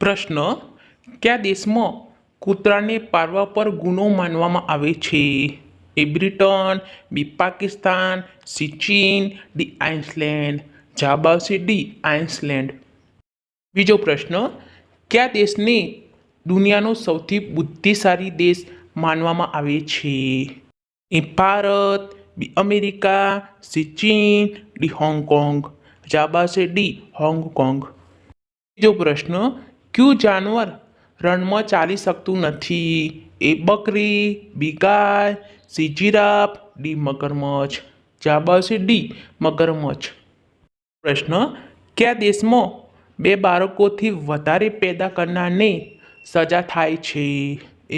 પ્રશ્ન: કયા દેશમાં કૂતરાને પાળવા પર ગુનો માનવામાં આવે છે? એ બ્રિટન, બી પાકિસ્તાન, સી ચીન, ડી આઇસલેન્ડ. જવાબ આવશે ડી આઇસલેન્ડ. બીજો પ્રશ્ન: કયા દેશને દુનિયાનો સૌથી બુદ્ધિશાળી દેશ માનવામાં આવે છે? A Bharat, B America, C ચીન, ડી હોંગકોંગ. જવાબ આવશે ડી હોંગકોંગ. બીજો પ્રશ્ન: કયું જાનવર રણમાં ચાલી શકતું નથી? એ બકરી, બી ગાય, સી જીરાફ, ડી મગરમચ્છ. જવાબ આવશે ડી મગરમચ્છ. પ્રશ્ન: કયા દેશમાં બે બાળકોથી વધારે પેદા કરનારને સજા થાય છે?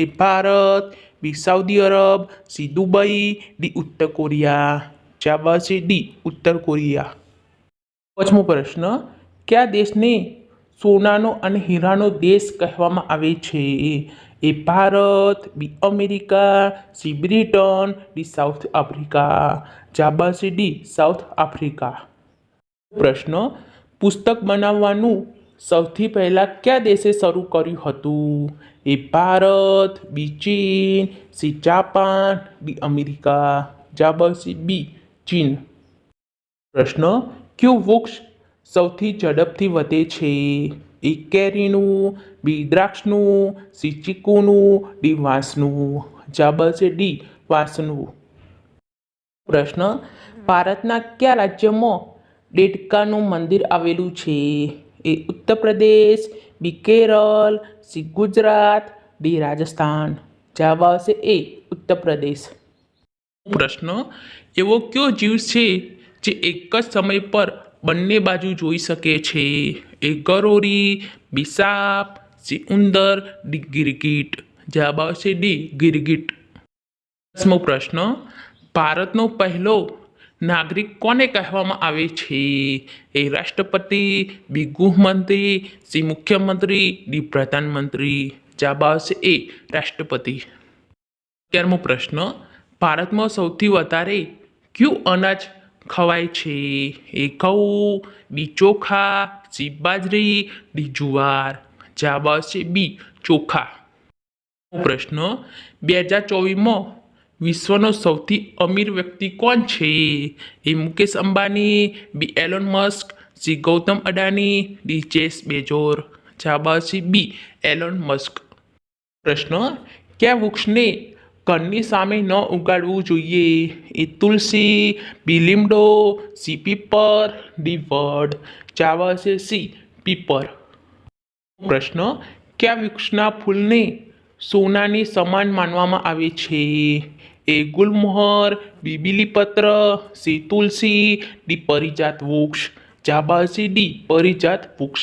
A Bharat, B Saudi Arab, C Dubai, D ઉત્તર કોરિયા. જવાબ આવશે ડી ઉત્તર કોરિયા. પાંચમો પ્રશ્ન: કયા દેશને સોનાનો અને હીરાનો દેશ કહેવામાં આવે છે? A Bharat, B America, C Britain, D South Africa. જવાબ આવશે ડી સાઉથ આફ્રિકા. પ્રશ્ન: પુસ્તક બનાવવાનું સૌથી પહેલા કયા દેશે શરૂ કર્યું હતું? એ ભારત, બી ચીન, સી જાપાન, ડી અમેરિકા. જવાબ આવશે બી ચીન. પ્રશ્ન: કયું વૃક્ષ સૌથી ઝડપથી વધે છે? એ કેરીનું, બી દ્રાક્ષનું, સી ચીકુનું, ડી વાંસનું. જવાબ આવશે ડી વાંસનું. પ્રશ્ન: ભારતના કયા રાજ્યમાં દેડકાનું મંદિર આવેલું છે? એ ઉત્તર પ્રદેશ, બી કેરળ, સી ગુજરાત, ડી રાજસ્થાન. જવાબ આવશે એ ઉત્તર પ્રદેશ. પ્રશ્ન: એવો કયો જીવ છે જે એક જ સમય પર બંને બાજુ જોઈ શકે છે? એ ગરોળી, બી સાપ, સી ઉંદર, ડી ગિરગીટ. જવાબ આવશે ડી ગિરગીટ. 10મો પ્રશ્ન: ભારતનો પહેલો નાગરિક કોને કહેવામાં આવે છે? એ રાષ્ટ્રપતિ, બી ગૃહમંત્રી, સી મુખ્યમંત્રી, ડી પ્રધાનમંત્રી. જવાબ આવશે એ રાષ્ટ્રપતિ. 11મો પ્રશ્ન: ભારતમાં સૌથી વધારે કયું અનાજ ખવાય છે? એ ઘઉં, બી ચોખા, સી બાજરી, ડી જુવાર. જવાબ આવશે બી ચોખા. પ્રશ્ન: 2024માં વિશ્વનો સૌથી અમીર વ્યક્તિ કોણ છે? A Mukesh Ambani, B Elon Musk, C Gautam Adani, D Jeff Bezos. જવાબ આવશે બી એલોન મસ્ક. પ્રશ્ન: કયા વૃક્ષને ઘરની સામે ન ઉગાડવું જોઈએ? એ તુલસી, બી લીમડો, સી પીપર, ડી વડ. જવાબ આવશે સી પીપર. પ્રશ્ન: કયા વૃક્ષના ફૂલને સોનાની સમાન માનવામાં આવે છે? એ ગુલમોહર, બી બીલીપત્ર, સી તુલસી, ડી પરિજાત વૃક્ષ. જવાબ આવશે ડી પરિજાત વૃક્ષ.